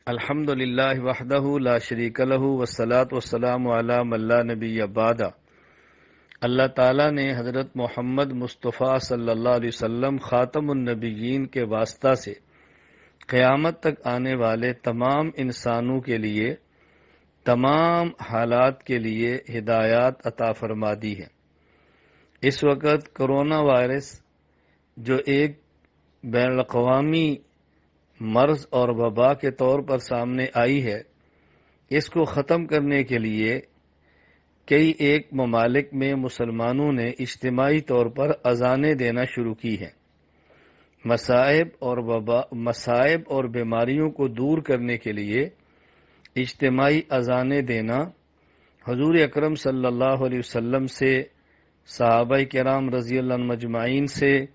الحمد للہ وحدہ لا شریک لہ والصلاة والسلام علی من لا نبی بعد۔ اللہ تعالیٰ نے حضرت محمد مصطفیٰ صلی اللہ علیہ وسلم خاتم النبیین کے واسطہ سے قیامت تک آنے والے تمام انسانوں کے لیے تمام حالات کے لیے ہدایات عطا فرما دی ہے۔ اس وقت کرونا وائرس جو ایک بین الاقوامی مرض اور وبا کے طور پر سامنے آئی ہے، اس کو ختم کرنے کے لیے کئی ایک ممالک میں مسلمانوں نے اجتماعی طور پر اذانیں دینا شروع کی ہیں۔ مصائب اور بیماریوں کو دور کرنے کے لیے اجتماعی اذانیں دینا حضور اکرم صلی اللہ علیہ وسلم سے، صحابہ کرام رضی اللہ عنہم اجمعین سے،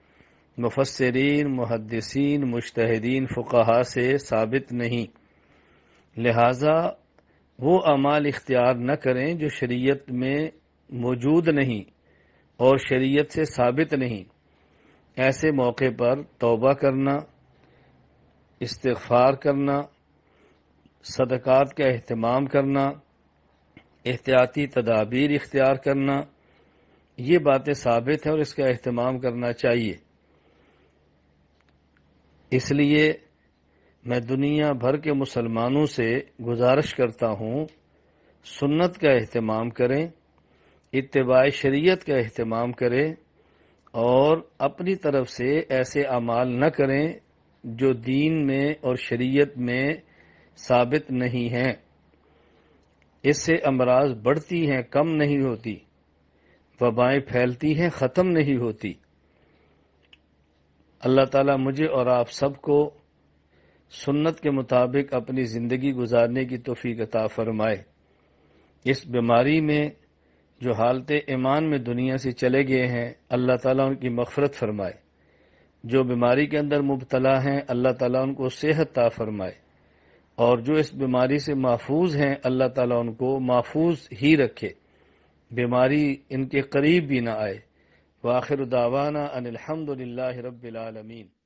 مفسرین، محدثین، مجتہدین، فقہاء سے ثابت نہیں، لہذا وہ اعمال اختیار نہ کریں جو شریعت میں موجود نہیں اور شریعت سے ثابت نہیں۔ ایسے موقع پر توبہ کرنا، استغفار کرنا، صدقات کا اہتمام کرنا، احتیاطی تدابیر اختیار کرنا، یہ باتیں ثابت ہیں اور اس کا اہتمام کرنا چاہیے۔ اس لیے میں دنیا بھر کے مسلمانوں سے گزارش کرتا ہوں، سنت کا اہتمام کریں، اتباع شریعت کا اہتمام کریں اور اپنی طرف سے ایسے اعمال نہ کریں جو دین میں اور شریعت میں ثابت نہیں ہیں۔ اس سے امراض بڑھتی ہیں، کم نہیں ہوتی، وبائیں پھیلتی ہیں، ختم نہیں ہوتی۔ اللہ تعالیٰ مجھے اور آپ سب کو سنت کے مطابق اپنی زندگی گزارنے کی توفیق عطا فرمائے۔ اس بیماری میں جو حالت ایمان میں دنیا سے چلے گئے ہیں، اللہ تعالیٰ ان کی مغفرت فرمائے۔ جو بیماری کے اندر مبتلا ہیں، اللہ تعالیٰ ان کو صحت عطا فرمائے، اور جو اس بیماری سے محفوظ ہیں، اللہ تعالیٰ ان کو محفوظ ہی رکھے، بیماری ان کے قریب بھی نہ آئے۔ وآخر دعوانا ان الحمد للہ رب العالمین۔